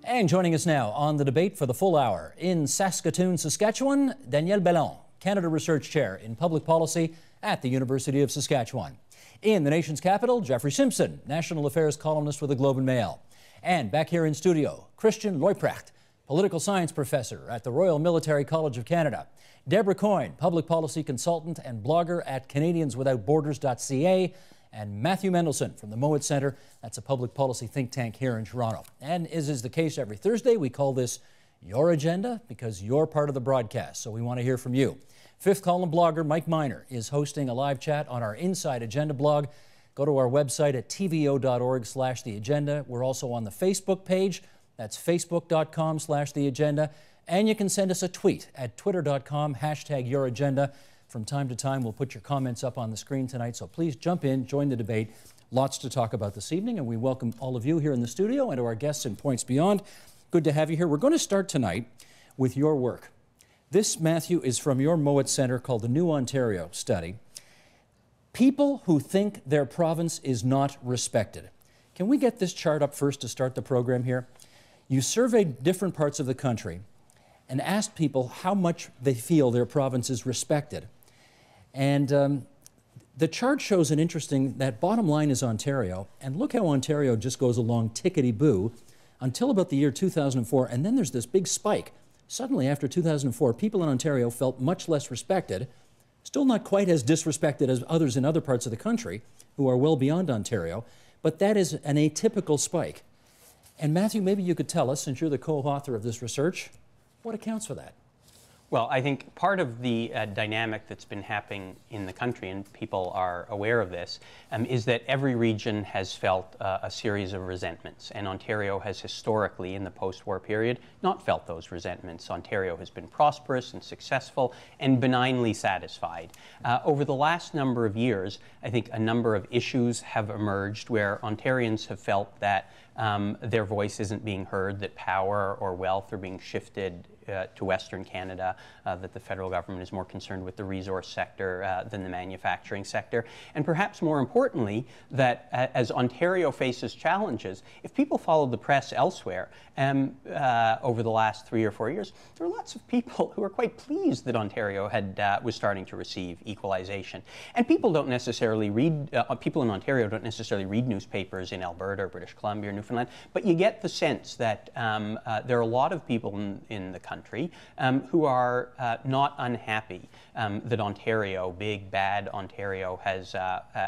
And joining us now on the debate for the full hour in Saskatoon, Saskatchewan, Danielle Bellon, Canada Research Chair in Public Policy at the University of Saskatchewan. In the nation's capital, Jeffrey Simpson, National Affairs columnist with the Globe and Mail. And back here in studio, Christian Leuprecht, Political Science Professor at the Royal Military College of Canada. Deborah Coyne, Public Policy Consultant and blogger at CanadiansWithoutBorders.ca. And Matthew Mendelson from the Mowat Centre. That's a public policy think tank here in Toronto. And as is the case every Thursday, we call this Your Agenda because you're part of the broadcast, so we want to hear from you. Fifth column blogger Mike Miner is hosting a live chat on our Inside Agenda blog. Go to our website at tvo.org/theagenda. We're also on the Facebook page. That's facebook.com/theagenda. And you can send us a tweet at twitter.com/YourAgenda. From time to time, we'll put your comments up on the screen tonight, so please jump in, join the debate. Lots to talk about this evening, and we welcome all of you here in the studio and to our guests in Points Beyond. Good to have you here. We're going to start tonight with your work. This, Matthew, is from your Mowat Centre called the New Ontario Study. People who think their province is not respected. Can we get this chart up first to start the program here? You surveyed different parts of the country and asked people how much they feel their province is respected. And the chart shows an interesting, that bottom line is Ontario, and look how Ontario just goes along tickety-boo until about the year 2004, and then there's this big spike. Suddenly, after 2004, people in Ontario felt much less respected, still not quite as disrespected as others in other parts of the country who are well beyond Ontario, but that is an atypical spike. And Matthew, maybe you could tell us, since you're the co-author of this research, what accounts for that? Well, I think part of the dynamic that's been happening in the country, and people are aware of this, is that every region has felt a series of resentments. And Ontario has historically, in the post-war period, not felt those resentments. Ontario has been prosperous and successful and benignly satisfied. Over the last number of years, I think a number of issues have emerged where Ontarians have felt that their voice isn't being heard, that power or wealth are being shifted to Western Canada, that the federal government is more concerned with the resource sector than the manufacturing sector. And perhaps more importantly, that as Ontario faces challenges, if people followed the press elsewhere over the last 3 or 4 years, there were lots of people who were quite pleased that Ontario was starting to receive equalization. And people don't necessarily read, people in Ontario don't necessarily read newspapers in Alberta or British Columbia or Newfoundland, but you get the sense that there are a lot of people in the country who are not unhappy that Ontario, big, bad Ontario,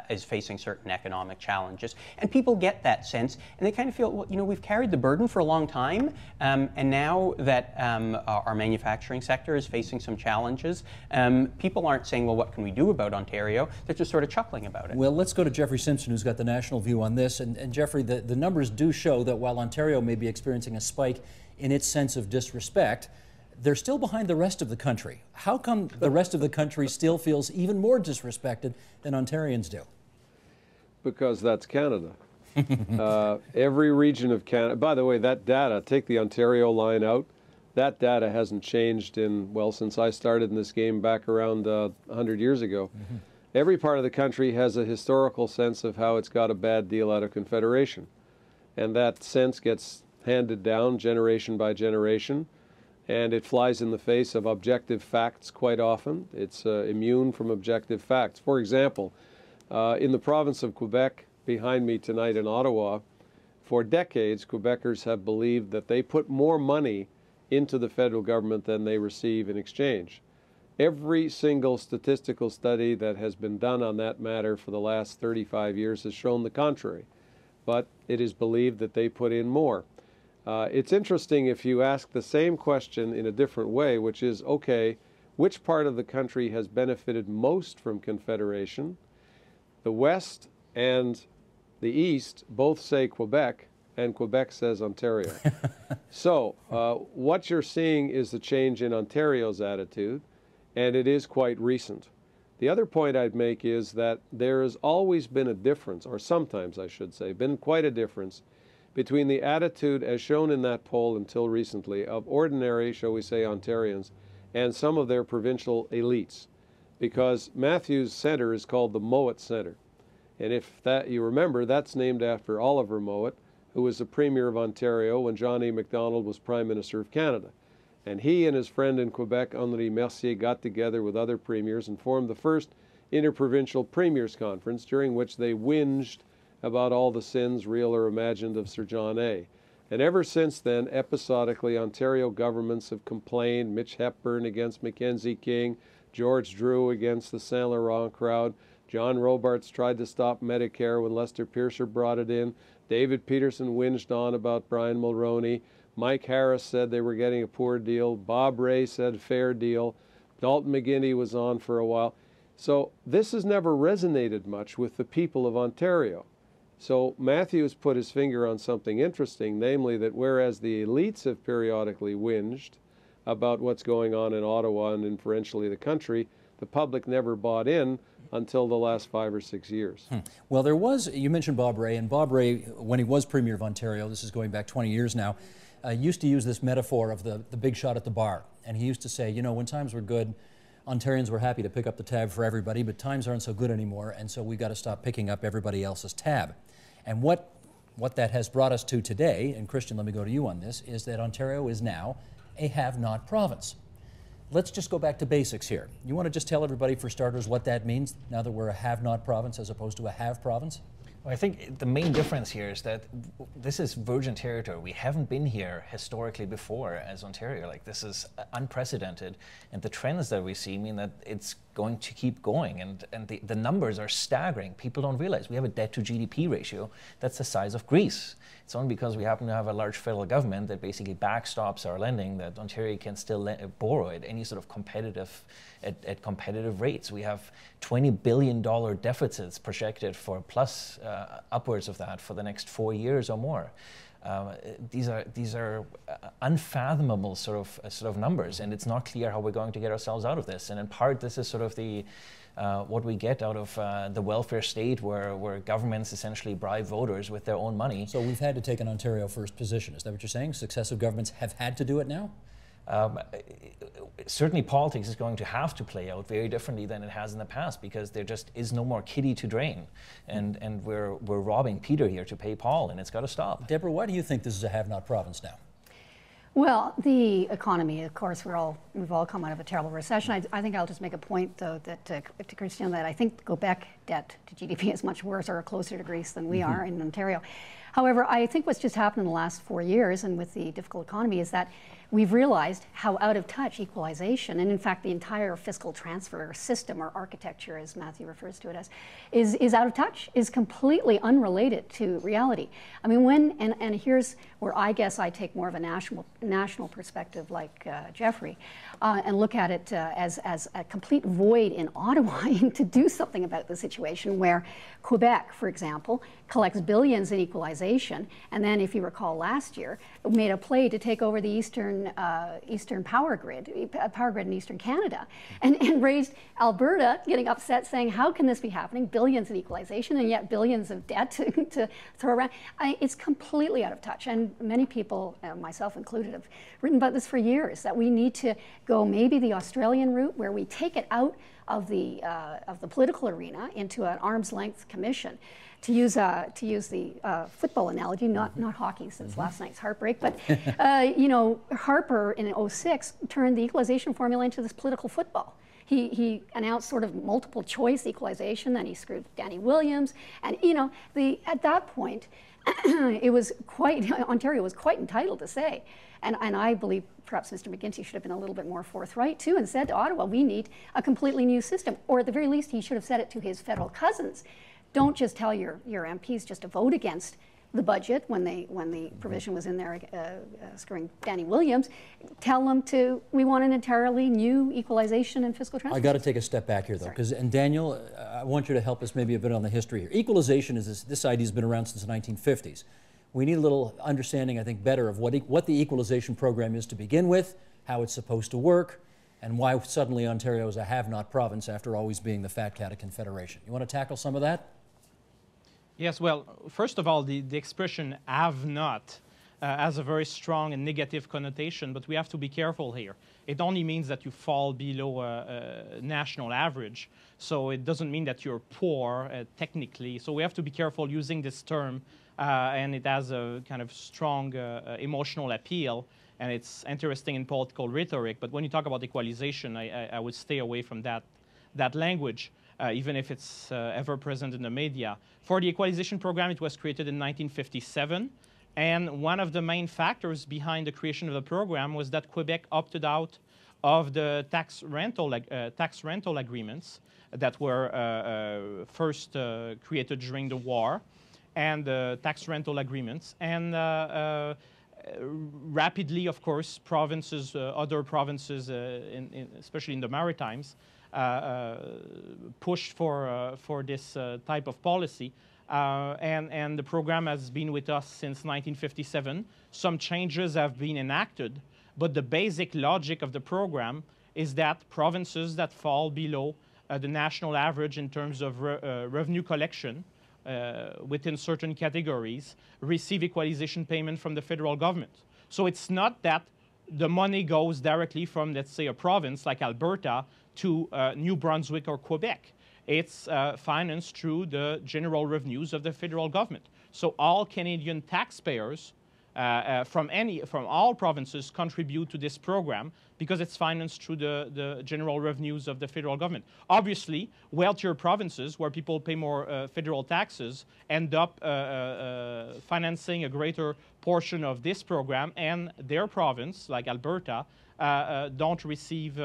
is facing certain economic challenges. And people get that sense, and they kind of feel, well, you know, we've carried the burden for a long time, and now that our manufacturing sector is facing some challenges, people aren't saying, well, what can we do about Ontario? They're just sort of chuckling about it. Well, let's go to Jeffrey Simpson, who's got the national view on this. And Jeffrey, the numbers do show that while Ontario may be experiencing a spike in its sense of disrespect, they're still behind the rest of the country. How come the rest of the country still feels even more disrespected than Ontarians do? Because that's Canada. Every region of Canada, by the way, that data, take the Ontario line out, that data hasn't changed since I started in this game back around 100 years ago. Mm-hmm. Every part of the country has a historical sense of how it's got a bad deal out of Confederation. And that sense gets handed down generation by generation. And it flies in the face of objective facts quite often. It's immune from objective facts. For example, in the province of Quebec, behind me tonight in Ottawa, for decades, Quebecers have believed that they put more money into the federal government than they receive in exchange. Every single statistical study that has been done on that matter for the last 35 years has shown the contrary. But it is believed that they put in more. It's interesting if you ask the same question in a different way, which is, okay, which part of the country has benefited most from Confederation? The West and the East both say Quebec, and Quebec says Ontario. So what you're seeing is the change in Ontario's attitude, and it is quite recent. The other point I'd make is that there has always been a difference, or sometimes I should say, been quite a difference between the attitude, as shown in that poll until recently, of ordinary, shall we say, Ontarians, and some of their provincial elites. Because Matthew's Centre is called the Mowat Centre. And if that you remember, that's named after Oliver Mowat, who was the Premier of Ontario when John A. Macdonald was Prime Minister of Canada. And he and his friend in Quebec, Henri Mercier, got together with other premiers and formed the first interprovincial premiers conference, during which they whinged about all the sins, real or imagined, of Sir John A. And ever since then, episodically, Ontario governments have complained. Mitch Hepburn against Mackenzie King, George Drew against the Saint Laurent crowd. John Robarts tried to stop Medicare when Lester Piercer brought it in. David Peterson whinged on about Brian Mulroney. Mike Harris said they were getting a poor deal. Bob Ray said fair deal. Dalton McGuinty was on for a while. So this has never resonated much with the people of Ontario. So Matthew's put his finger on something interesting, namely that whereas the elites have periodically whinged about what's going on in Ottawa and inferentially the country, the public never bought in until the last 5 or 6 years. Well, there was, you mentioned Bob Ray, and Bob Ray, when he was Premier of Ontario, this is going back 20 years now, used to use this metaphor of the big shot at the bar. And he used to say, you know, when times were good, Ontarians were happy to pick up the tab for everybody, but times aren't so good anymore, and so we've got to stop picking up everybody else's tab. And what that has brought us to today, and Christian, let me go to you on this, is that Ontario is now a have-not province. Let's just go back to basics here. You want to just tell everybody, for starters, what that means now that we're a have-not province as opposed to a have province? Well, I think the main difference here is that this is virgin territory. We haven't been here historically before as Ontario. Like, this is unprecedented, and the trends that we see mean that it's going to keep going, and the numbers are staggering. People don't realize we have a debt to GDP ratio that's the size of Greece. It's only because we happen to have a large federal government that basically backstops our lending that Ontario can still borrow at any sort of competitive rates. We have $20 billion deficits projected for plus upwards of that for the next 4 years or more. These are unfathomable sort of numbers, and it's not clear how we're going to get ourselves out of this. And in part, this is sort of the what we get out of the welfare state, where governments essentially bribe voters with their own money. So we've had to take an Ontario first position. Is that what you're saying? Successive governments have had to do it now? Certainly politics is going to have to play out very differently than it has in the past, because there just is no more kitty to drain, and we're robbing Peter here to pay Paul, and it's got to stop. Deborah, why do you think this is a have-not province now? Well, the economy, of course, we've all come out of a terrible recession. I think I'll just make a point, though, that to Christian, that I think Quebec debt to GDP is much worse or closer to Greece than we are in Ontario. However, I think what's just happened in the last 4 years, and with the difficult economy, is that we've realized how out of touch equalization, and in fact the entire fiscal transfer system, or architecture as Matthew refers to it as, is out of touch, is completely unrelated to reality. I mean, and here's where I guess I take more of a national perspective, like Jeffrey, and look at it as a complete void in Ottawa to do something about the situation, where Quebec, for example, collects billions in equalization, and then, if you recall last year, made a play to take over the eastern power grid in eastern Canada, and raised Alberta, getting upset, saying, how can this be happening? Billions in equalization and yet billions of debt to throw around. It's completely out of touch, and many people, myself included, have written about this for years, that we need to go maybe the Australian route, where we take it out of the political arena into an arm's length commission. To use the football analogy, not hockey, since last night's heartbreak, but you know, Harper in '06 turned the equalization formula into this political football. He announced sort of multiple choice equalization, then he screwed Danny Williams, and you know, at that point, it was Ontario was quite entitled to say, and I believe perhaps Mr. McGuinty should have been a little bit more forthright too, and said to Ottawa, we need a completely new system, or at the very least, he should have said it to his federal cousins. Don't just tell your MPs just to vote against the budget when the provision was in there screwing Danny Williams. Tell them we want an entirely new equalization and fiscal transfer. I got to take a step back here, though, and Daniel, I want you to help us maybe a bit on the history here. Equalization is this idea has been around since the 1950s. We need a little understanding, I think, better of what the equalization program is to begin with, how it's supposed to work, and why suddenly Ontario is a have-not province after always being the fat cat of Confederation. You want to tackle some of that? Yes, well, first of all, the expression have not has a very strong and negative connotation, but we have to be careful here. It only means that you fall below a national average, so it doesn't mean that you're poor technically. So we have to be careful using this term and it has a kind of strong emotional appeal, and it's interesting in political rhetoric. But when you talk about equalization, I would stay away from that language, even if it's ever present in the media. For the equalization program, it was created in 1957. And one of the main factors behind the creation of the program was that Quebec opted out of the tax rental agreements that were first created during the war, and the tax rental agreements. And rapidly, of course, provinces, other provinces, especially in the Maritimes, pushed for this type of policy. And the program has been with us since 1957. Some changes have been enacted, but the basic logic of the program is that provinces that fall below the national average in terms of revenue collection within certain categories receive equalization payment from the federal government. So it's not that the money goes directly from, let's say, a province like Alberta to New Brunswick or Quebec. It's financed through the general revenues of the federal government. So all Canadian taxpayers from all provinces contribute to this program because it's financed through the general revenues of the federal government. Obviously, wealthier provinces where people pay more federal taxes end up financing a greater portion of this program, and their province, like Alberta, don't receive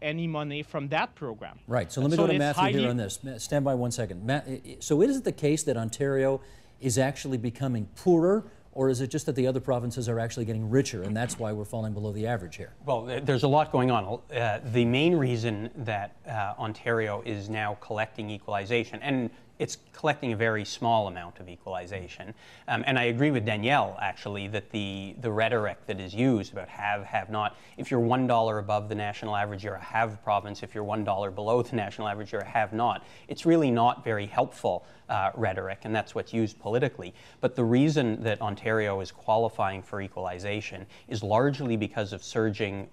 any money from that program. Right. So let me go to Matthew here on this. Stand by 1 second. So is it the case that Ontario is actually becoming poorer, or is it just that the other provinces are actually getting richer, and that's why we're falling below the average here? Well, there's a lot going on. The main reason that Ontario is now collecting equalization, and it's collecting a very small amount of equalization. And I agree with Danielle, actually, that the rhetoric that is used about have not, if you're $1 above the national average, you're a have province. If you're $1 below the national average, you're a have not. It's really not very helpful rhetoric, and that's what's used politically. But the reason that Ontario is qualifying for equalization is largely because of surging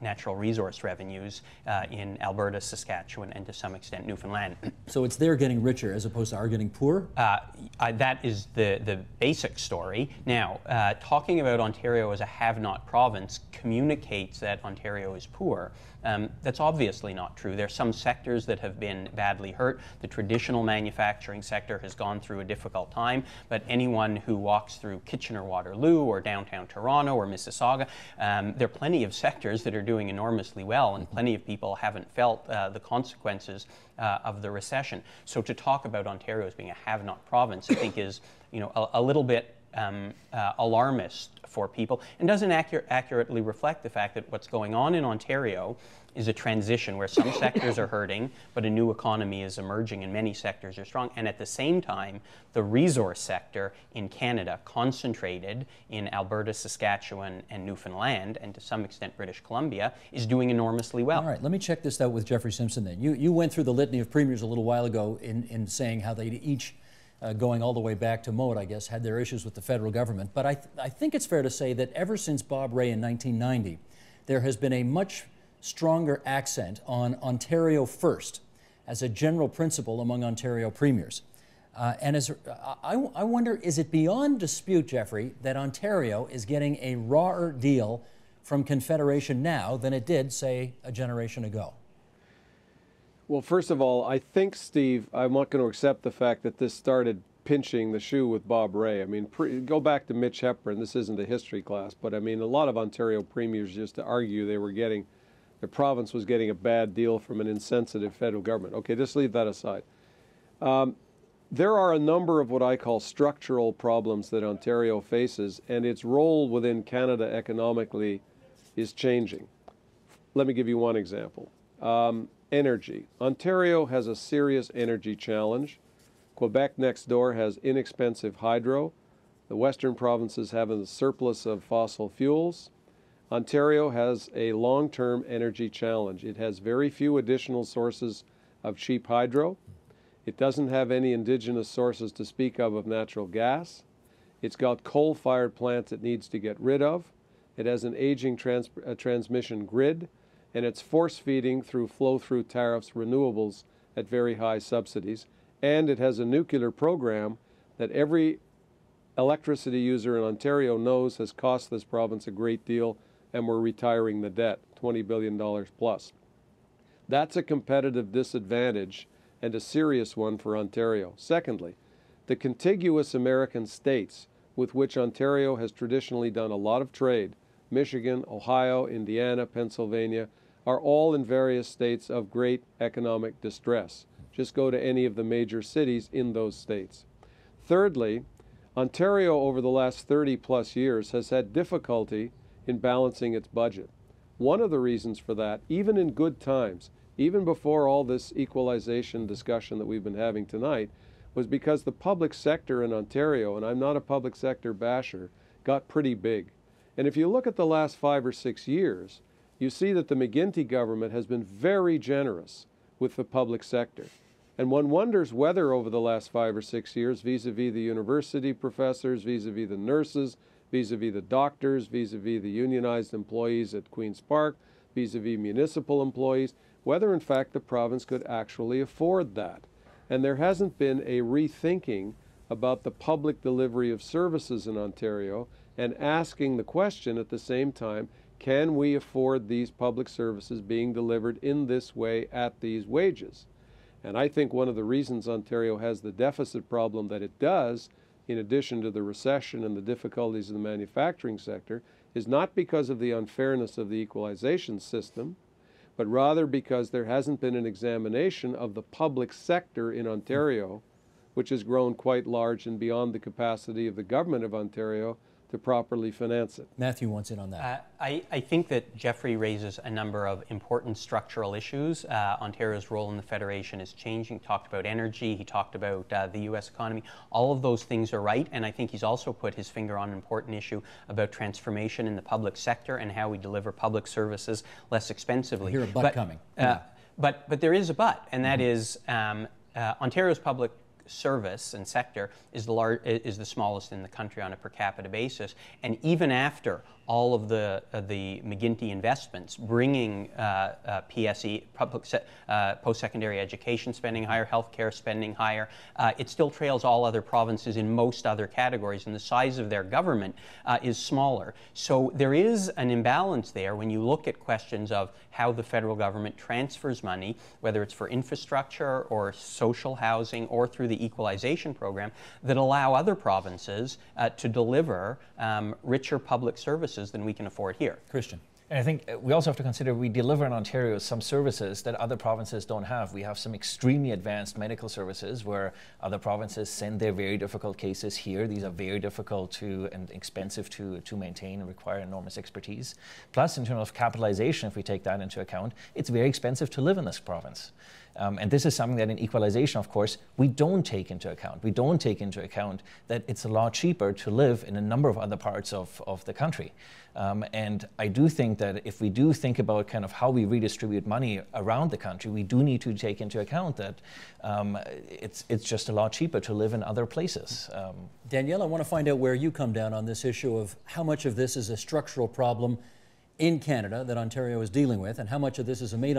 natural resource revenues in Alberta, Saskatchewan, and to some extent Newfoundland. So it's they're getting richer as opposed to our getting poorer? That is the basic story. Now, talking about Ontario as a have-not province communicates that Ontario is poor. That's obviously not true. There are some sectors that have been badly hurt. The traditional manufacturing sector has gone through a difficult time, but anyone who walks through Kitchener-Waterloo or downtown Toronto or Mississauga, there are plenty of sectors that are doing enormously well, and plenty of people haven't felt the consequences of the recession. So to talk about Ontario as being a have-not province, I think is, a little bit alarmist for people, and doesn't accurately reflect the fact that what's going on in Ontario is a transition where some sectors are hurting, but a new economy is emerging and many sectors are strong. And at the same time, the resource sector in Canada, concentrated in Alberta, Saskatchewan, and Newfoundland, and to some extent British Columbia, is doing enormously well. All right, let me check this out with Jeffrey Simpson then. You went through the litany of premiers a little while ago in saying how they each, going all the way back to Mode, I guess, had their issues with the federal government. But I think it's fair to say that ever since Bob Rae in 1990, there has been a much stronger accent on Ontario first as a general principle among Ontario premiers. And I wonder, is it beyond dispute, Jeffrey, that Ontario is getting a rawer deal from Confederation now than it did, say, a generation ago? Well, first of all, I think, Steve, I'm not going to accept the fact that this started pinching the shoe with Bob Rae. I mean, go back to Mitch Hepburn. This isn't a history class, but I mean, a lot of Ontario premiers used to argue the province was getting a bad deal from an insensitive federal government. Okay, just leave that aside. There are a number of what I call structural problems that Ontario faces, and its role within Canada economically is changing. Let me give you one example. Energy. Ontario has a serious energy challenge. Quebec next door has inexpensive hydro. The western provinces have a surplus of fossil fuels. Ontario has a long-term energy challenge. It has very few additional sources of cheap hydro. It doesn't have any indigenous sources to speak of natural gas. It's got coal-fired plants it needs to get rid of. It has an aging transmission grid, and it's force-feeding through flow-through tariffs renewables at very high subsidies. And it has a nuclear program that every electricity user in Ontario knows has cost this province a great deal, and we're retiring the debt, $20 billion plus. That's a competitive disadvantage and a serious one for Ontario. Secondly, the contiguous American states with which Ontario has traditionally done a lot of trade, Michigan, Ohio, Indiana, Pennsylvania, are all in various states of great economic distress. Just go to any of the major cities in those states. Thirdly, Ontario over the last 30 plus years has had difficulty in balancing its budget. One of the reasons for that, even in good times, even before all this equalization discussion that we've been having tonight, was because the public sector in Ontario, and I'm not a public sector basher, got pretty big. And if you look at the last 5 or 6 years, you see that the McGuinty government has been very generous with the public sector. And one wonders whether over the last 5 or 6 years, vis-a-vis the university professors, vis-a-vis the nurses, vis-a-vis the doctors, vis-a-vis the unionized employees at Queen's Park, vis-a-vis municipal employees, whether in fact the province could actually afford that. And there hasn't been a rethinking about the public delivery of services in Ontario and asking the question at the same time, can we afford these public services being delivered in this way at these wages? And I think one of the reasons Ontario has the deficit problem that it does, in addition to the recession and the difficulties in the manufacturing sector, is not because of the unfairness of the equalization system, but rather because there hasn't been an examination of the public sector in Ontario, which has grown quite large and beyond the capacity of the government of Ontario to properly finance it. Matthew wants in on that. I think that Jeffrey raises a number of important structural issues. Ontario's role in the Federation is changing. He talked about energy, he talked about the U.S. economy. All of those things are right, and I think he's also put his finger on an important issue about transformation in the public sector and how we deliver public services less expensively. I hear a but coming. But there is a but, and that is Ontario's public service and sector is the smallest in the country on a per capita basis, and even after all of the McGuinty investments, bringing PSE, post-secondary education spending higher, healthcare spending higher, it still trails all other provinces in most other categories, and the size of their government is smaller. So there is an imbalance there when you look at questions of how the federal government transfers money, whether it's for infrastructure or social housing or through the equalization program, that allow other provinces to deliver richer public services than we can afford here. Christian. And I think we also have to consider we deliver in Ontario some services that other provinces don't have. We have some extremely advanced medical services where other provinces send their very difficult cases here. These are very difficult to and expensive to maintain and require enormous expertise. Plus, in terms of capitalization, if we take that into account, it's very expensive to live in this province. And this is something that in equalization, of course, we don't take into account. We don't take into account that it's a lot cheaper to live in a number of other parts of the country. And I do think that if we do think about kind of how we redistribute money around the country, we do need to take into account that it's just a lot cheaper to live in other places. Danielle, I want to find out where you come down on this issue of how much of this is a structural problem in Canada that Ontario is dealing with, and how much of this is a made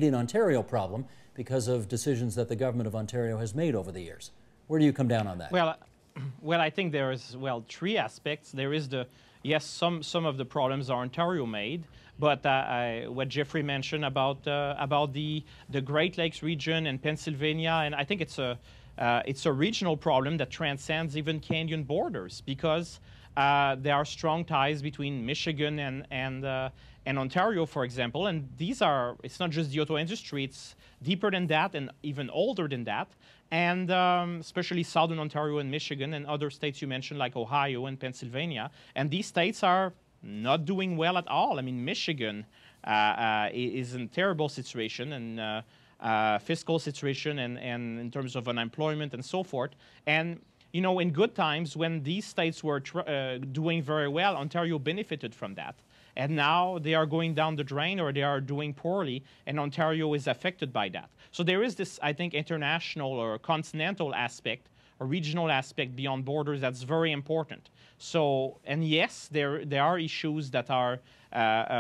in Ontario problem because of decisions that the government of Ontario has made over the years. Where do you come down on that? Well, I think there is, three aspects. There is yes, some of the problems are Ontario made, but what Jeffrey mentioned about the Great Lakes region and Pennsylvania, and I think it's a regional problem that transcends even Canadian borders, because there are strong ties between Michigan and Ontario, for example, and it's not just the auto industry, it's deeper than that and even older than that, and especially Southern Ontario and Michigan and other states you mentioned like Ohio and Pennsylvania, and these states are not doing well at all. I mean, Michigan is in a terrible situation, and fiscal situation, and in terms of unemployment and so forth, and you know, in good times, when these states were doing very well, Ontario benefited from that. And now they are going down the drain, or they are doing poorly, and Ontario is affected by that. So there is this, I think, international or continental aspect, or regional aspect beyond borders that's very important. So, and yes, there are issues that are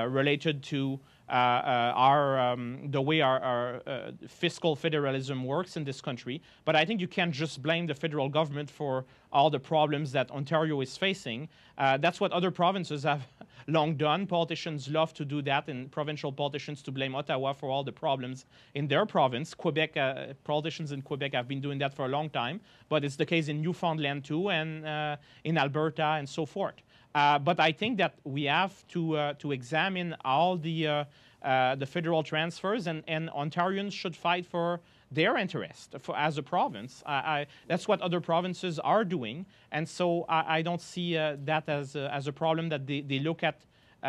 related to the way our fiscal federalism works in this country. But I think you can't just blame the federal government for all the problems that Ontario is facing. That's what other provinces have long done. Politicians love to do that, and provincial politicians to blame Ottawa for all the problems in their province. Quebec, politicians in Quebec have been doing that for a long time, but it's the case in Newfoundland too, and in Alberta and so forth. But I think that we have to examine all the federal transfers, and Ontarians should fight for their interest as a province. That's what other provinces are doing, and so I don't see that as a problem, that they look at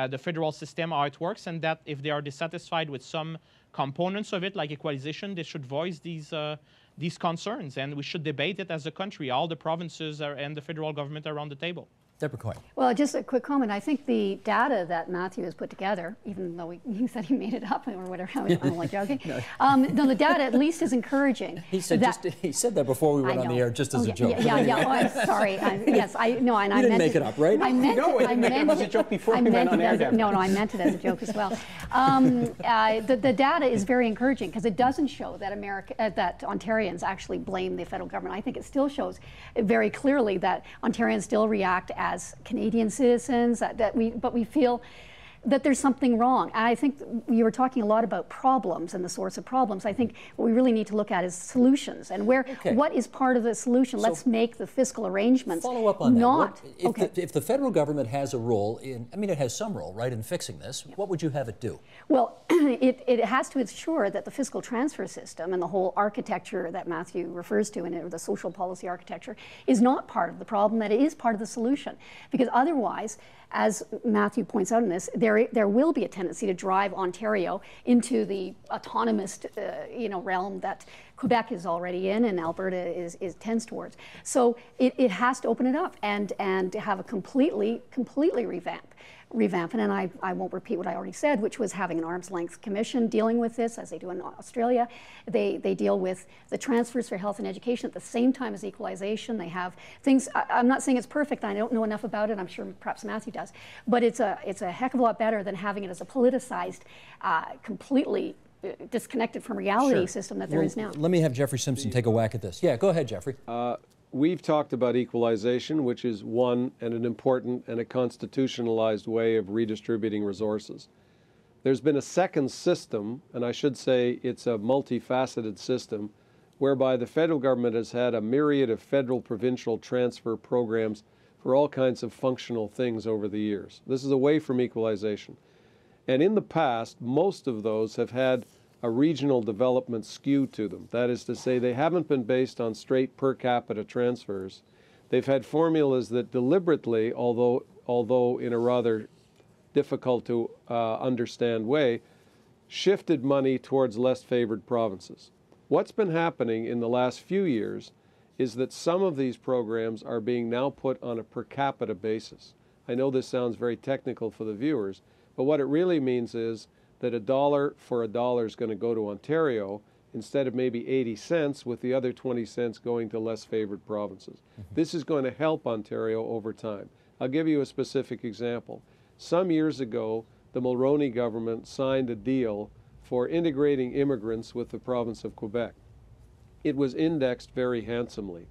the federal system, how it works, and that if they are dissatisfied with some components of it, like equalization, they should voice these concerns, and we should debate it as a country, all the provinces and the federal government around the table. Deborah Coyne. Well, just a quick comment. I think the data that Matthew has put together, even though he said he made it up or whatever, I don't like joking. No, the data at least is encouraging. He said he said that before we went on the air, just as a joke. Yeah. Oh, I'm sorry. Yes, I know, and I didn't make it up, right? I meant it was a joke before we went on air. No, I meant it as a joke as well. The data is very encouraging because it doesn't show that that Ontarians actually blame the federal government. I think it still shows very clearly that Ontarians still react as Canadian citizens, but we feel that there's something wrong. And I think you were talking a lot about problems and the source of problems. I think what we really need to look at is solutions and what is part of the solution. So let's make the fiscal arrangements. Follow up on that. If the federal government has a role in, I mean, it has some role, right, in fixing this, what would you have it do? Well, it has to ensure that the fiscal transfer system and the whole architecture that Matthew refers to, and the social policy architecture, is not part of the problem, that it is part of the solution. Because otherwise, as Matthew points out in this, there will be a tendency to drive Ontario into the autonomous realm that Quebec is already in and Alberta tends towards. So it has to open it up and have a completely revamp. And I won't repeat what I already said, which was having an arm's length commission dealing with this, as they do in Australia. They deal with the transfers for health and education at the same time as equalization. They have things, I'm not saying it's perfect, I don't know enough about it, I'm sure perhaps Matthew does, but it's a heck of a lot better than having it as a politicized, completely disconnected from reality system that there is now. Let me have Jeffrey Simpson take a whack at this. Yeah, go ahead, Jeffrey. We've talked about equalization, which is one and an important and a constitutionalized way of redistributing resources. There's been a second system, and I should say it's a multifaceted system, whereby the federal government has had a myriad of federal-provincial transfer programs for all kinds of functional things over the years. This is away from equalization. And in the past, most of those have had a regional development skew to them. That is to say, they haven't been based on straight per capita transfers. They've had formulas that deliberately, although in a rather difficult to understand way, shifted money towards less favored provinces. What's been happening in the last few years is that some of these programs are being now put on a per capita basis. I know this sounds very technical for the viewers, but what it really means is that $1 for $1 is going to go to Ontario instead of maybe 80 cents, with the other 20 cents going to less favored provinces. This is going to help Ontario over time. I'll give you a specific example. Some years ago, the Mulroney government signed a deal for integrating immigrants with the province of Quebec. It was indexed very handsomely.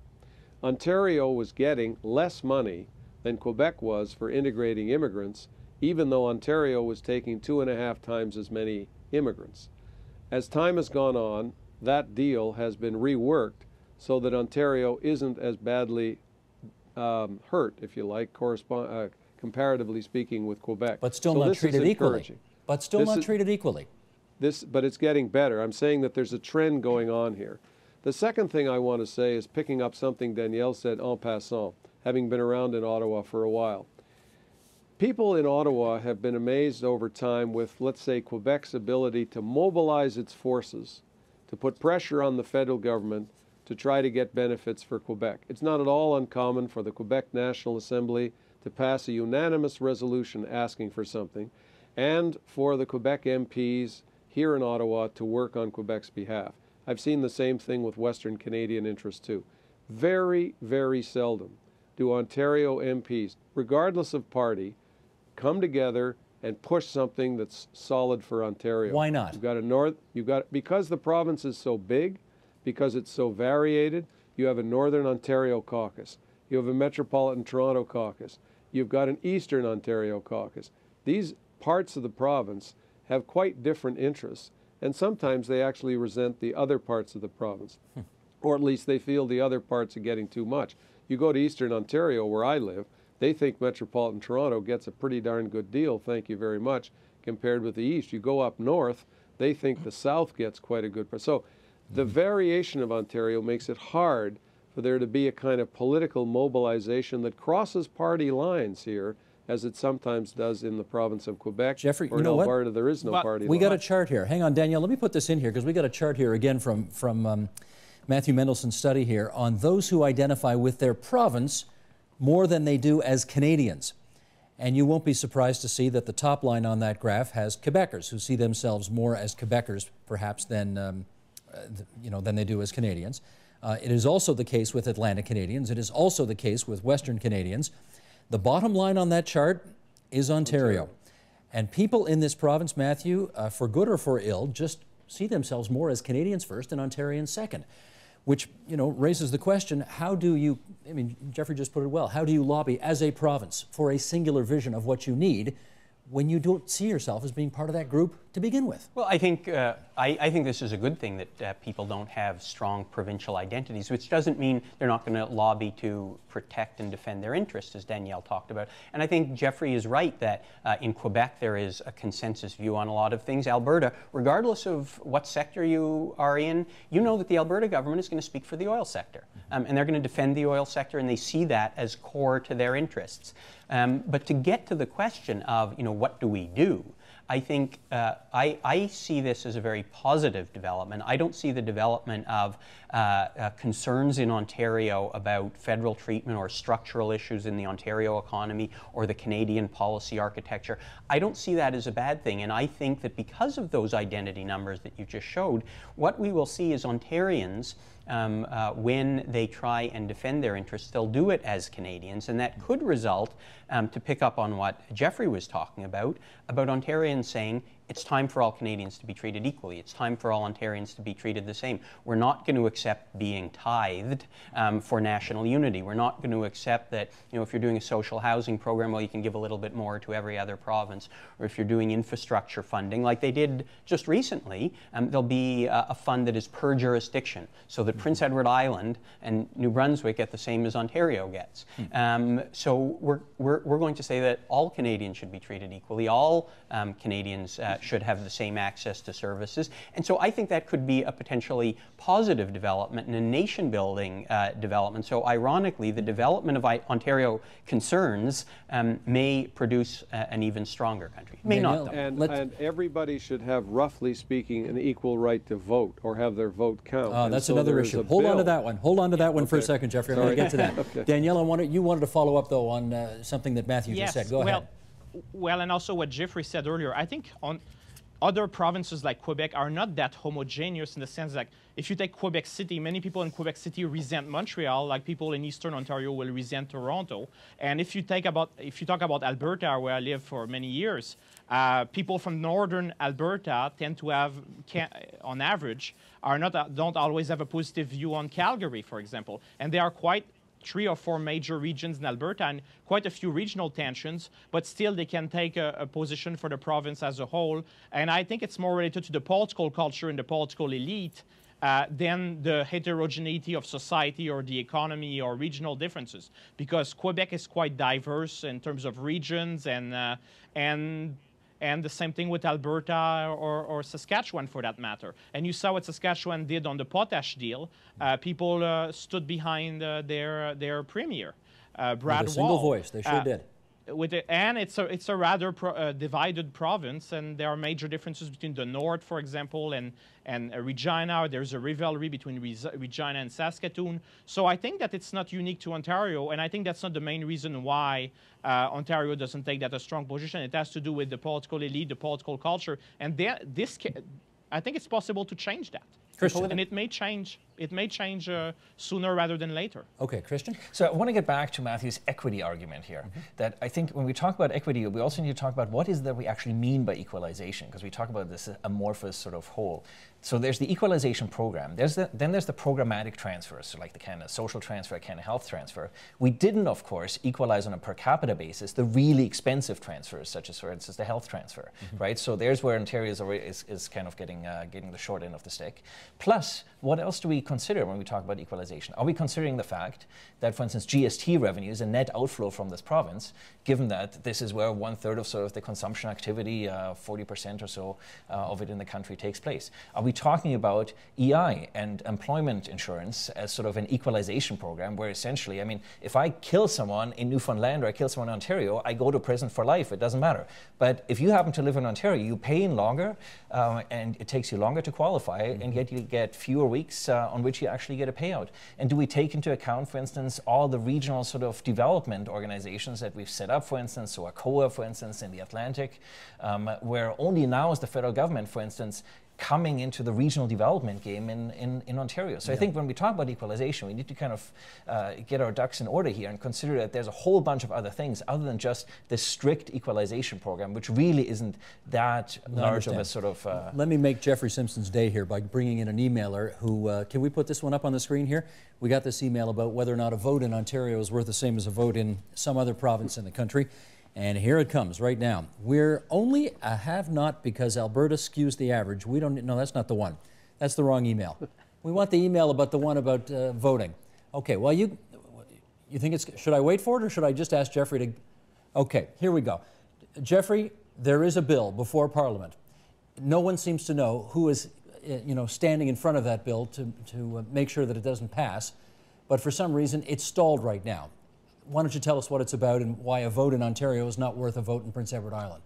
Ontario was getting less money than Quebec was for integrating immigrants, even though Ontario was taking 2.5 times as many immigrants. As time has gone on, that deal has been reworked so that Ontario isn't as badly hurt, if you like, comparatively speaking, with Quebec. But still not treated equally. But still not treated equally. But it's getting better. I'm saying that there's a trend going on here. The second thing I want to say is picking up something Danielle said en passant, having been around in Ottawa for a while. People in Ottawa have been amazed over time with, let's say, Quebec's ability to mobilize its forces, to put pressure on the federal government to try to get benefits for Quebec. It's not at all uncommon for the Quebec National Assembly to pass a unanimous resolution asking for something, and for the Quebec MPs here in Ottawa to work on Quebec's behalf. I've seen the same thing with Western Canadian interests too. Very, very seldom do Ontario MPs, regardless of party, come together and push something that's solid for Ontario. Why not? Because the province is so big, because it's so variated, you have a Northern Ontario caucus, you have a Metropolitan Toronto caucus, you've got an Eastern Ontario caucus. These parts of the province have quite different interests, and sometimes they actually resent the other parts of the province, or at least they feel the other parts are getting too much. You go to Eastern Ontario, where I live, they think Metropolitan Toronto gets a pretty darn good deal, thank you very much, compared with the East. You go up north, they think the South gets quite a good price. So the variation of Ontario makes it hard for there to be a kind of political mobilization that crosses party lines here, as it sometimes does in the province of Quebec. Jeffrey, or you know in what? Alberta, there is no party line. We got a chart here. Hang on, Danielle, let me put this in here, because we got a chart here again from Matthew Mendelssohn's study here on those who identify with their province more than they do as Canadians. And you won't be surprised to see that the top line on that graph has Quebecers who see themselves more as Quebecers perhaps than they do as Canadians. It is also the case with Atlantic Canadians. It is also the case with Western Canadians. The bottom line on that chart is Ontario. And people in this province, Matthew, for good or for ill, just see themselves more as Canadians first and Ontarians second. Which, raises the question, how do you, Jeffrey just put it well, how do you lobby as a province for a singular vision of what you need when you don't see yourself as being part of that group to begin with? Well, I think this is a good thing that people don't have strong provincial identities, which doesn't mean they're not going to lobby to protect and defend their interests, as Danielle talked about. And I think Jeffrey is right that in Quebec there is a consensus view on a lot of things. Alberta, regardless of what sector you are in, you know that the Alberta government is going to speak for the oil sector. And they're going to defend the oil sector, and they see that as core to their interests. But to get to the question of, what do we do? I think I see this as a very positive development. I don't see the development of concerns in Ontario about federal treatment or structural issues in the Ontario economy or the Canadian policy architecture. I don't see that as a bad thing, and I think that because of those identity numbers that you just showed, what we will see is Ontarians, when they try and defend their interests, they'll do it as Canadians, and that could result, to pick up on what Jeffrey was talking about Ontarians saying, it's time for all Canadians to be treated equally. It's time for all Ontarians to be treated the same. We're not going to accept being tithed for national unity. We're not going to accept that, if you're doing a social housing program, well, you can give a little bit more to every other province. Or if you're doing infrastructure funding, like they did just recently, there'll be a fund that is per jurisdiction, so that Prince Edward Island and New Brunswick get the same as Ontario gets. So we're going to say that all Canadians should be treated equally. All Canadians should have the same access to services. And so I think that could be a potentially positive development and a nation-building development. So ironically, the development of Ontario concerns may produce an even stronger country. May not, though. And everybody should have, roughly speaking, an equal right to vote or have their vote count. That's another issue. Hold on to that one. Hold on to that one for a second, Jeffrey. I'm going to get to that. Okay. Danielle, you wanted to follow up, though, on something that Matthew just said. Go ahead. Well, and also what Jeffrey said earlier, I think on other provinces like Quebec are not that homogeneous in the sense that if you take Quebec City, many people in Quebec City resent Montreal, like people in Eastern Ontario will resent Toronto. And if you talk about Alberta, where I lived for many years, people from Northern Alberta tend to have, on average, don't always have a positive view on Calgary, for example, and they are quite 3 or 4 major regions in Alberta and quite a few regional tensions, but still they can take a position for the province as a whole. And I think it's more related to the political culture and the political elite than the heterogeneity of society or the economy or regional differences, because Quebec is quite diverse in terms of regions and the same thing with Alberta or Saskatchewan, for that matter. And you saw what Saskatchewan did on the potash deal. People stood behind their premier, Brad Wall. With a single voice, they sure did. And it's a rather divided province, and there are major differences between the North, for example, and Regina. There's a rivalry between Regina and Saskatoon. So I think that it's not unique to Ontario, and I think that's not the main reason why Ontario doesn't take that a strong position. It has to do with the political elite, the political culture, and I think it's possible to change that. Christian. And it may change. It may change sooner rather than later. Okay, Christian? So I want to get back to Matthew's equity argument here. That I think when we talk about equity, we also need to talk about what is that we actually mean by equalization, because we talk about this amorphous sort of whole. So there's the equalization program. Then there's the programmatic transfers, so like the kind of social transfer, kind of health transfer. We didn't, of course, equalize on a per capita basis the really expensive transfers, such as, for instance, the health transfer, right? So there's where Ontario is kind of getting the short end of the stick. Plus, what else do we consider when we talk about equalization? Are we considering the fact that, for instance, GST revenue is a net outflow from this province, given that this is where 1/3 of sort of the consumption activity, 40% or so of it in the country takes place? Are we talking about EI and employment insurance as sort of an equalization program where essentially, I mean, if I kill someone in Newfoundland or I kill someone in Ontario, I go to prison for life, it doesn't matter. But if you happen to live in Ontario, you pay in longer and it takes you longer to qualify, and yet you get fewer weeks on which you actually get a payout. And do we take into account, for instance, all the regional sort of development organizations that we've set up, for instance, so ACOA, for instance, in the Atlantic, where only now is the federal government, for instance, coming into the regional development game in Ontario. So I think when we talk about equalization, we need to kind of get our ducks in order here and consider that there's a whole bunch of other things other than just this strict equalization program, which really isn't that large of a sort of... Let me make Jeffrey Simpson's day here by bringing in an emailer who, can we put this one up on the screen here? We got this email about whether or not a vote in Ontario is worth the same as a vote in some other province in the country. And here it comes right now. We're only a have-not because Alberta skews the average. We don't, no, that's not the one. That's the wrong email. We want the email about the one about voting. Okay, well, you think it's, should I wait for it or should I just ask Jeffrey to, okay, here we go. Jeffrey, there is a bill before Parliament. No one seems to know who is, standing in front of that bill to make sure that it doesn't pass. But for some reason, it's stalled right now. Why don't you tell us what it's about and why a vote in Ontario is not worth a vote in Prince Edward Island?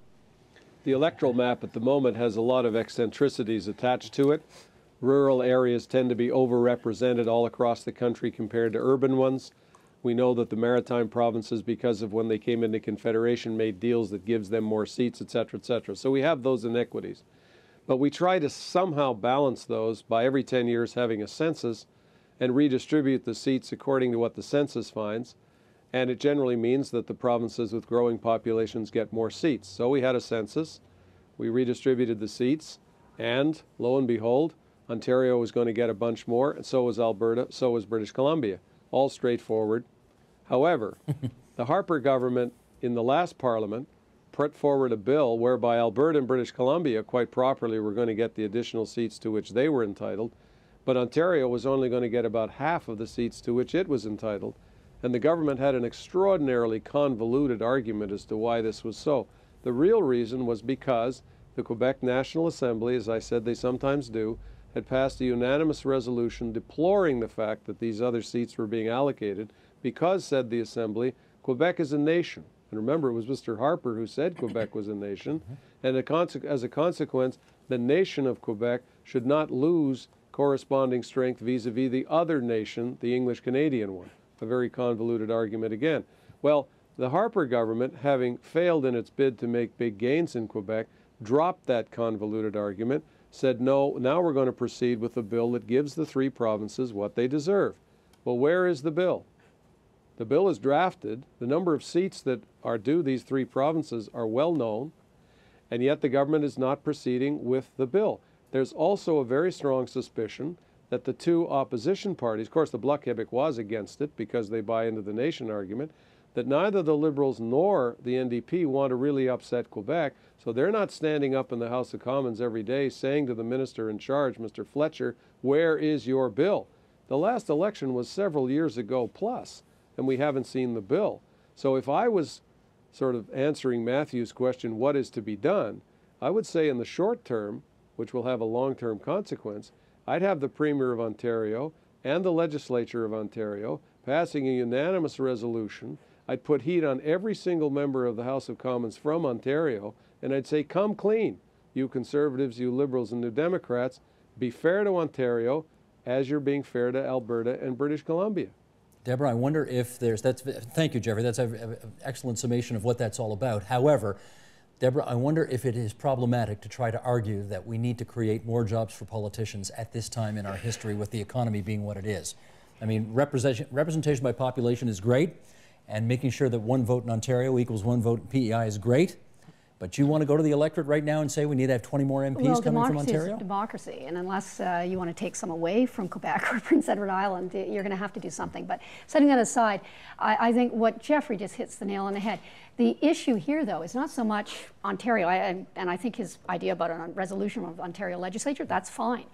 The electoral map at the moment has a lot of eccentricities attached to it. Rural areas tend to be overrepresented all across the country compared to urban ones. We know that the maritime provinces, because of when they came into Confederation, made deals that gives them more seats, et cetera, et cetera. So we have those inequities. But we try to somehow balance those by every 10 years having a census and redistribute the seats according to what the census finds. And it generally means that the provinces with growing populations get more seats. So we had a census, we redistributed the seats, and lo and behold, Ontario was going to get a bunch more, and so was Alberta, so was British Columbia. All straightforward. However, the Harper government in the last Parliament put forward a bill whereby Alberta and British Columbia quite properly were going to get the additional seats to which they were entitled, but Ontario was only going to get about half of the seats to which it was entitled. And the government had an extraordinarily convoluted argument as to why this was so. The real reason was because the Quebec National Assembly, as I said they sometimes do, had passed a unanimous resolution deploring the fact that these other seats were being allocated because, said the Assembly, Quebec is a nation. And remember, it was Mr. Harper who said Quebec was a nation. And as a consequence, the nation of Quebec should not lose corresponding strength vis-a-vis the other nation, the English-Canadian one. A very convoluted argument again. Well, the Harper government, having failed in its bid to make big gains in Quebec, dropped that convoluted argument, said, no, now we're going to proceed with a bill that gives the three provinces what they deserve. Well, where is the bill? The bill is drafted. The number of seats that are due these three provinces are well known, and yet the government is not proceeding with the bill. There's also a very strong suspicion that the two opposition parties, of course the Bloc Québécois against it because they buy into the nation argument, that neither the Liberals nor the NDP want to really upset Quebec, so they're not standing up in the House of Commons every day saying to the minister in charge, Mr. Fletcher, where is your bill? The last election was several years ago plus, and we haven't seen the bill. So if I was sort of answering Matthew's question, what is to be done, I would say in the short term, which will have a long-term consequence, I'd have the Premier of Ontario and the Legislature of Ontario passing a unanimous resolution. I'd put heat on every single member of the House of Commons from Ontario, and I'd say, come clean, you Conservatives, you Liberals, and New Democrats. Be fair to Ontario as you're being fair to Alberta and British Columbia. Deborah, I wonder if there's, thank you, Jeffrey, that's an excellent summation of what that's all about. However, Deborah, I wonder if it is problematic to try to argue that we need to create more jobs for politicians at this time in our history with the economy being what it is. I mean, representation by population is great, and making sure that one vote in Ontario equals one vote in PEI is great. But you want to go to the electorate right now and say we need to have 20 more MPs coming from Ontario? Well, democracy, and unless you want to take some away from Quebec or Prince Edward Island, you're going to have to do something. But setting that aside, I think what Jeffrey just hits the nail on the head. The issue here, though, is not so much Ontario, and I think his idea about a resolution of Ontario legislature, that's fine.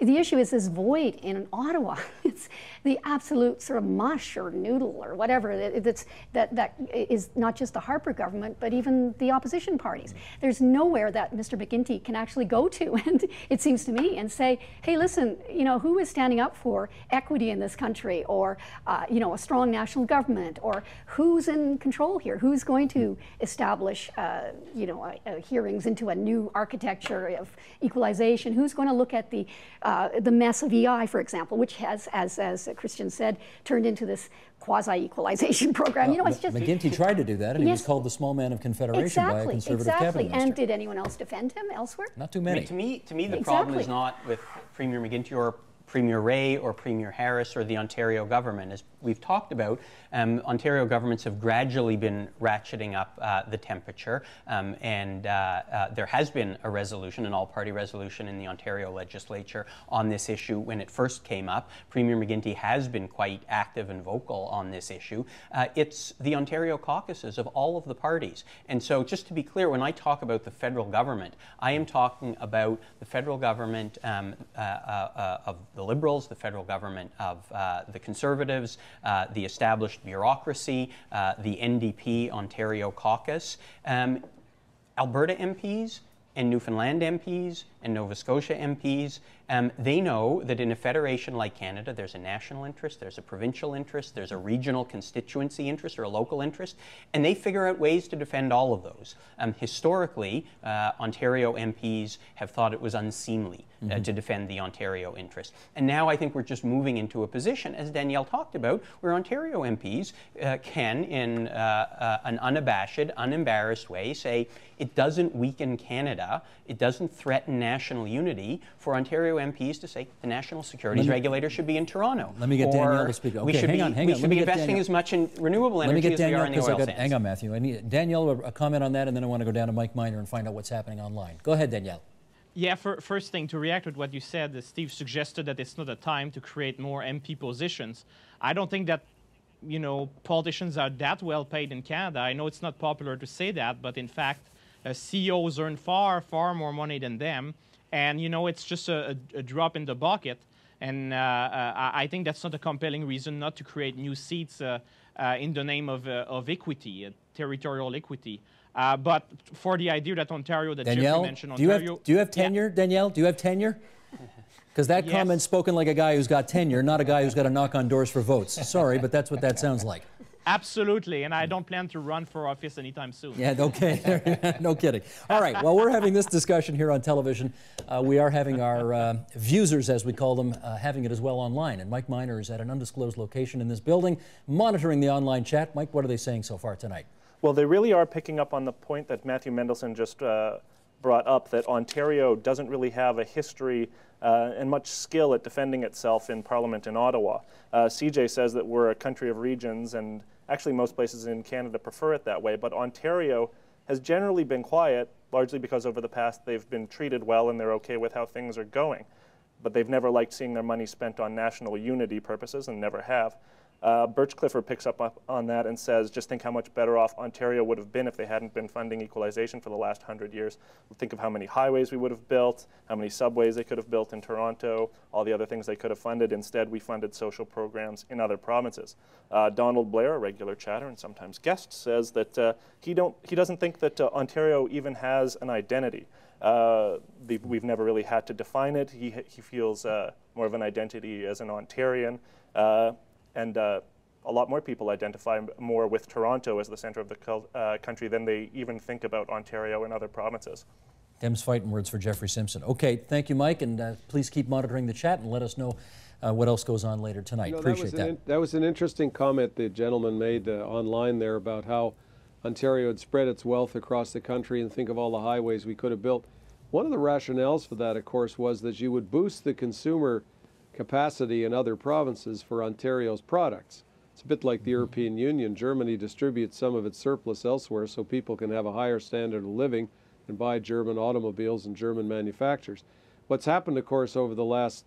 The issue is this void in Ottawa. It's the absolute sort of mush or noodle or whatever that is not just the Harper government, but even the opposition parties. There's nowhere that Mr. McGuinty can actually go to, and it seems to me, and say, hey, listen, you know, who is standing up for equity in this country, or you know, a strong national government, or who's in control here? Who's going to establish you know, hearings into a new architecture of equalization? Who's going to look at the mess of EI, for example, which has, as Christian said, turned into this quasi-equalization program. Well, you know, it's just McGuinty tried to do that, and he was called the small man of Confederation by a Conservative cabinet minister. And did anyone else defend him elsewhere? Not too many. I mean, to me, the problem is not with Premier McGuinty or Premier Ray or Premier Harris or the Ontario government. As we've talked about, Ontario governments have gradually been ratcheting up the temperature, and there has been a resolution, an all-party resolution in the Ontario legislature on this issue when it first came up. Premier McGuinty has been quite active and vocal on this issue. It's the Ontario caucuses of all of the parties. And so just to be clear, when I talk about the federal government, I am talking about the federal government of the Liberals, the federal government of the Conservatives, the established bureaucracy, the NDP Ontario caucus, Alberta MPs and Newfoundland MPs and Nova Scotia MPs, they know that in a federation like Canada, there's a national interest, there's a provincial interest, there's a regional constituency interest or a local interest, and they figure out ways to defend all of those. Historically, Ontario MPs have thought it was unseemly to defend the Ontario interest. And now I think we're just moving into a position, as Danielle talked about, where Ontario MPs can, in an unabashed, unembarrassed way, say it doesn't weaken Canada, it doesn't threaten national unity for Ontario MPs to say the national securities regulator should be in Toronto. Let me get Danielle to speak. Okay, hang on. We should be investing as much in renewable energy as we are in the oil sands. Hang on, Matthew. I need Danielle, a comment on that, and then I want to go down to Mike Miner and find out what's happening online. Go ahead, Danielle. Yeah, first thing, to react with what you said, Steve suggested that it's not a time to create more MP positions. I don't think that, you know, politicians are that well paid in Canada. I know it's not popular to say that, but in fact, CEOs earn far more money than them. And, you know, it's just a drop in the bucket. And I think that's not a compelling reason not to create new seats in the name of equity, territorial equity. But for the idea that Ontario, that Jeffrey mentioned, Ontario... Do you have tenure, yeah. Danielle? Do you have tenure? Because that comment's spoken like a guy who's got tenure, not a guy who's got to knock on doors for votes. Sorry, but that's what that sounds like. Absolutely, and I don't plan to run for office anytime soon. Yeah, okay, no kidding. All right, well, we're having this discussion here on television. We are having our viewsers, as we call them, having it as well online. And Mike Miner is at an undisclosed location in this building, monitoring the online chat. Mike, what are they saying so far tonight? Well, they really are picking up on the point that Matthew Mendelson just brought up, that Ontario doesn't really have a history and much skill at defending itself in Parliament in Ottawa. CJ says that we're a country of regions, and actually most places in Canada prefer it that way, but Ontario has generally been quiet, largely because over the past they've been treated well and they're okay with how things are going. But they've never liked seeing their money spent on national unity purposes, and never have. Birch Clifford picks up on that and says, just think how much better off Ontario would have been if they hadn't been funding equalization for the last 100 years. Think of how many highways we would have built, how many subways they could have built in Toronto, all the other things they could have funded. Instead, we funded social programs in other provinces. Donald Blair, a regular chatter and sometimes guest, says that he doesn't think that Ontario even has an identity. We've never really had to define it. He feels more of an identity as an Ontarian. And a lot more people identify more with Toronto as the center of the country than they even think about Ontario and other provinces. Dems fighting words for Jeffrey Simpson. Okay, thank you, Mike, and please keep monitoring the chat and let us know what else goes on later tonight. Appreciate that. That was an interesting comment the gentleman made online there about how Ontario had spread its wealth across the country, and think of all the highways we could have built. One of the rationales for that, of course, was that you would boost the consumer capacity in other provinces for Ontario's products. It's a bit like the European Union. Germany distributes some of its surplus elsewhere so people can have a higher standard of living and buy German automobiles and German manufacturers. What's happened, of course, over the last,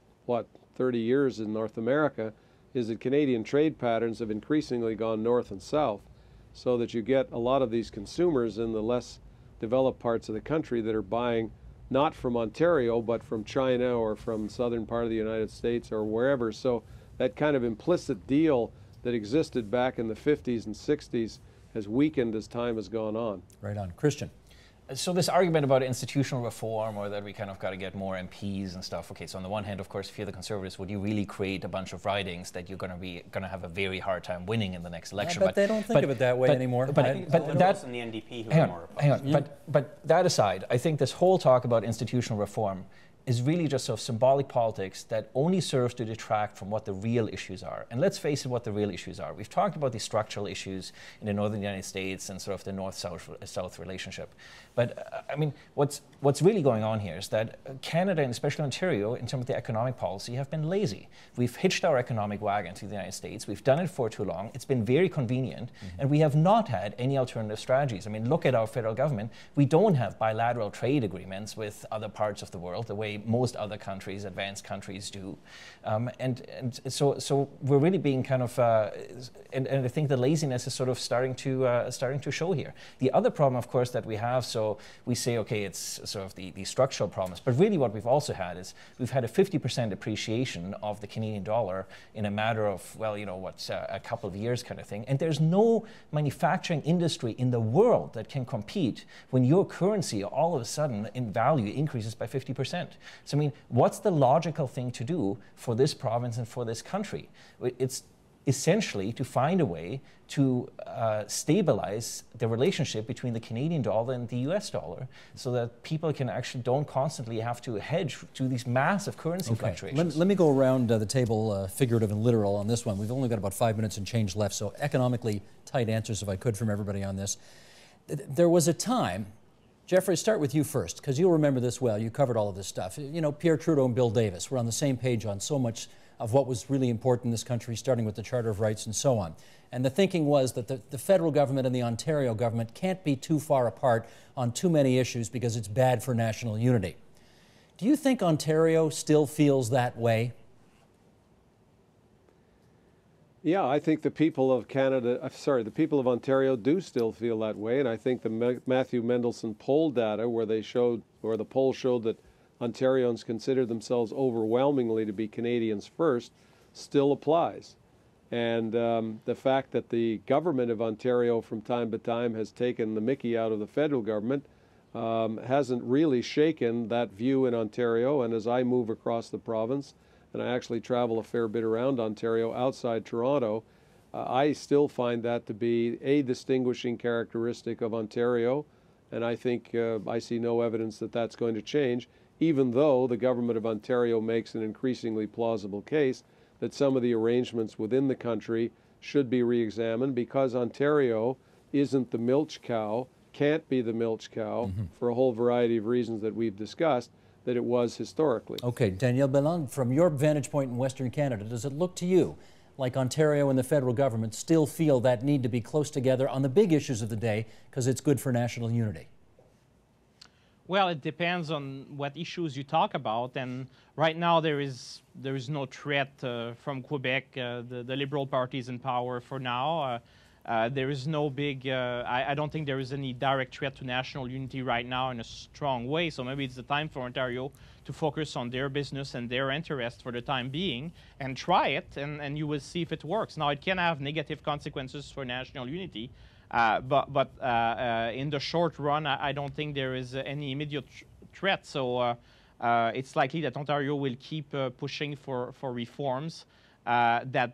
30 years in North America is that Canadian trade patterns have increasingly gone north and south, so that you get a lot of these consumers in the less developed parts of the country that are buying not from Ontario, but from China or from southern part of the United States or wherever. So that kind of implicit deal that existed back in the 50s and 60s has weakened as time has gone on. Right on. Christian. So this argument about institutional reform, or that we kind of got to get more MPs and stuff. Okay, so on the one hand, of course, if you're the Conservatives, would you really create a bunch of ridings that you're going to have a very hard time winning in the next election? But they don't think of it that way anymore. But that's in the NDP who hang are on, more hang opposed. on. But that aside, I think this whole talk about institutional reform is really just sort of symbolic politics that only serves to detract from what the real issues are. And let's face it, what the real issues are. We've talked about the structural issues in the northern United States and sort of the north-south relationship. But I mean, what's really going on here is that Canada, and especially Ontario, in terms of the economic policy, have been lazy. We've hitched our economic wagon to the United States. We've done it for too long. It's been very convenient, and we have not had any alternative strategies. I mean, look at our federal government. We don't have bilateral trade agreements with other parts of the world the way most other countries, advanced countries, do. So we're really being kind of, and I think the laziness is sort of starting to show here. The other problem, of course, that we have, so we say, okay, it's sort of the structural problems, but really what we've also had is we've had a 50% appreciation of the Canadian dollar in a matter of, well, you know, what's a couple of years kind of thing. And there's no manufacturing industry in the world that can compete when your currency all of a sudden in value increases by 50%. So I mean, what's the logical thing to do for this province and for this country? It's essentially to find a way to stabilize the relationship between the Canadian dollar and the US dollar so that people can actually don't constantly have to hedge to these massive currency fluctuations. Let me go around the table, figurative and literal, on this one. We've only got about 5 minutes and change left, so economically tight answers, if I could, from everybody on this. There was a time, Jeffrey, start with you first, because you'll remember this well. You covered all of this stuff. You know, Pierre Trudeau and Bill Davis were on the same page on so much of what was really important in this country, starting with the Charter of Rights and so on. And the thinking was that the federal government and the Ontario government can't be too far apart on too many issues because it's bad for national unity. Do you think Ontario still feels that way? Yeah, I think the people of the people of Ontario do still feel that way, and I think the Matthew Mendelson poll data, where the poll showed that Ontarians consider themselves overwhelmingly to be Canadians first, still applies. And the fact that the government of Ontario from time to time has taken the mickey out of the federal government hasn't really shaken that view in Ontario. And as I move across the province, and I actually travel a fair bit around Ontario outside Toronto, I still find that to be a distinguishing characteristic of Ontario. And I think I see no evidence that that's going to change, even though the government of Ontario makes an increasingly plausible case that some of the arrangements within the country should be re-examined, because Ontario isn't the milch cow, can't be the milch cow, for a whole variety of reasons that we've discussed, that it was historically. Okay, Danielle Bellon, from your vantage point in Western Canada, does it look to you like Ontario and the federal government still feel that need to be close together on the big issues of the day because it's good for national unity? Well, it depends on what issues you talk about, and right now there is no threat from Quebec. The Liberal Party is in power for now. There is no big, I don't think there is any direct threat to national unity right now in a strong way, so maybe it's the time for Ontario to focus on their business and their interest for the time being and try it, and you will see if it works. Now, it can have negative consequences for national unity, but in the short run, I don't think there is any immediate threat, so it's likely that Ontario will keep pushing for reforms that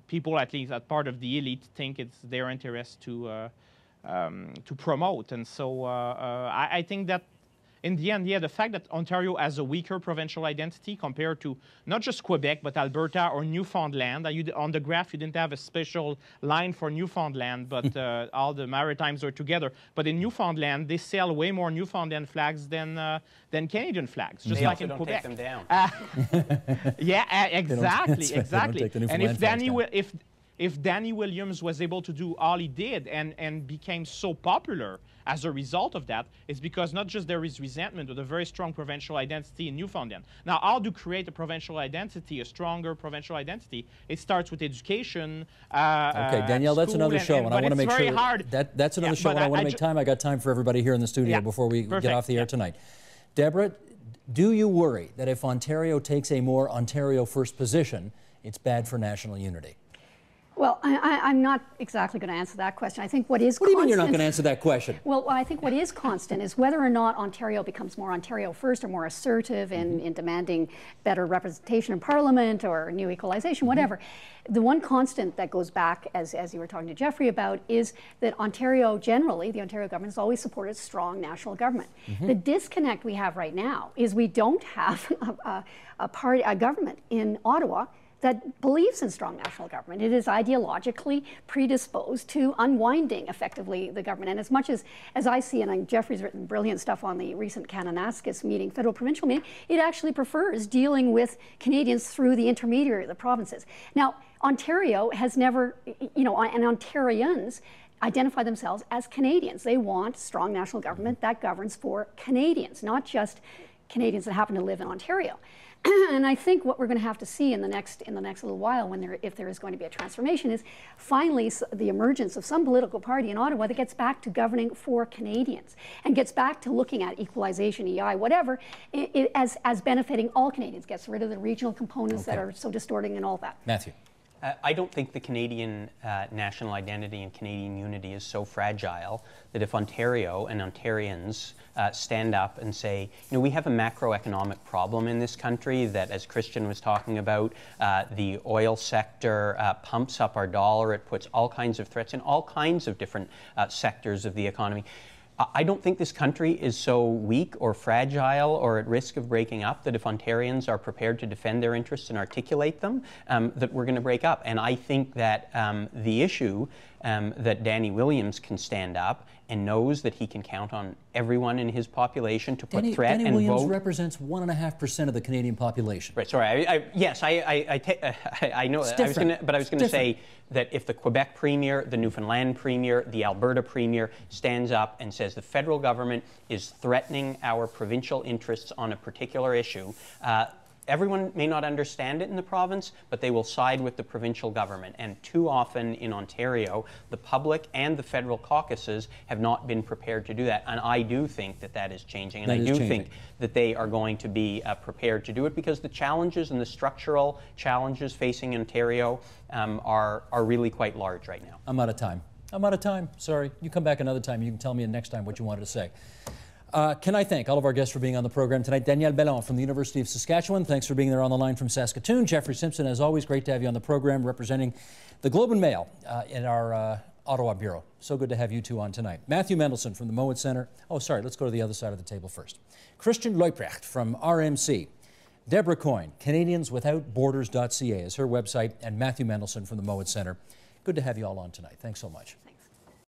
people, at least at part of the elite, think it's their interest to promote. And so I think that in the end, yeah, the fact that Ontario has a weaker provincial identity compared to not just Quebec, but Alberta or Newfoundland. On the graph, you didn't have a special line for Newfoundland, but all the Maritimes are together. But in Newfoundland, they sell way more Newfoundland flags than Canadian flags, just they like also in don't Quebec. take them down. Yeah, exactly, That's right, exactly. they don't take the And Newfoundland if Danny Williams was able to do all he did and became so popular as a result of that, it's because not just there is resentment, but a very strong provincial identity in Newfoundland. Now, how to create a provincial identity, a stronger provincial identity? It starts with education. Okay, Danielle, that's another show, and I want to make sure that's another show, and I want to make time. I got time for everybody here in the studio before we get off the air tonight. Deborah, do you worry that if Ontario takes a more Ontario first position, it's bad for national unity? Well, I'm not exactly going to answer that question. I think what is What do you mean you're not going to answer that question? Well, I think what is constant is whether or not Ontario becomes more Ontario first or more assertive in demanding better representation in Parliament or new equalization, whatever. The one constant that goes back, as you were talking to Jeffrey about, is that Ontario generally, the Ontario government has always supported strong national government. The disconnect we have right now is we don't have a government in Ottawa that believes in strong national government. It is ideologically predisposed to unwinding effectively the government. And as much as I see, and Jeffrey's written brilliant stuff on the recent Kananaskis meeting, federal provincial meeting, it actually prefers dealing with Canadians through the intermediary, the provinces. Now, Ontario has never, and Ontarians identify themselves as Canadians. They want strong national government that governs for Canadians, not just Canadians that happen to live in Ontario. And I think what we're going to have to see in the next little while, if there is going to be a transformation, is finally the emergence of some political party in Ottawa that gets back to governing for Canadians and gets back to looking at equalization, EI, whatever, as benefiting all Canadians, gets rid of the regional components that are so distorting and all that. Matthew. I don't think the Canadian national identity and Canadian unity is so fragile that if Ontario and Ontarians stand up and say, we have a macroeconomic problem in this country that, as Christian was talking about, the oil sector pumps up our dollar, it puts all kinds of threats in all kinds of different sectors of the economy. I don't think this country is so weak or fragile or at risk of breaking up that if Ontarians are prepared to defend their interests and articulate them, that we're going to break up. And I think that the issue that Danny Williams can stand up and knows that he can count on everyone in his population to put threat and vote. Danny Williams represents 1.5% of the Canadian population. Right. Sorry. I know. I was going to say that if the Quebec Premier, the Newfoundland Premier, the Alberta Premier stands up and says the federal government is threatening our provincial interests on a particular issue, everyone may not understand it in the province, but they will side with the provincial government. And too often in Ontario, the public and the federal caucuses have not been prepared to do that. And I do think that that is changing. And I do think that they are going to be prepared to do it because the challenges and the structural challenges facing Ontario are really quite large right now. I'm out of time. Sorry. You come back another time. You can tell me next time what you wanted to say. Can I thank all of our guests for being on the program tonight? Danielle Bellon from the University of Saskatchewan. Thanks for being there on the line from Saskatoon. Jeffrey Simpson, as always, great to have you on the program representing the Globe and Mail in our Ottawa Bureau. So good to have you two on tonight. Matthew Mendelson from the Mowat Centre. Oh, sorry, let's go to the other side of the table first. Christian Leuprecht from RMC. Deborah Coyne, CanadiansWithoutBorders.ca is her website, and Matthew Mendelson from the Mowat Centre. Good to have you all on tonight. Thanks so much. Thanks.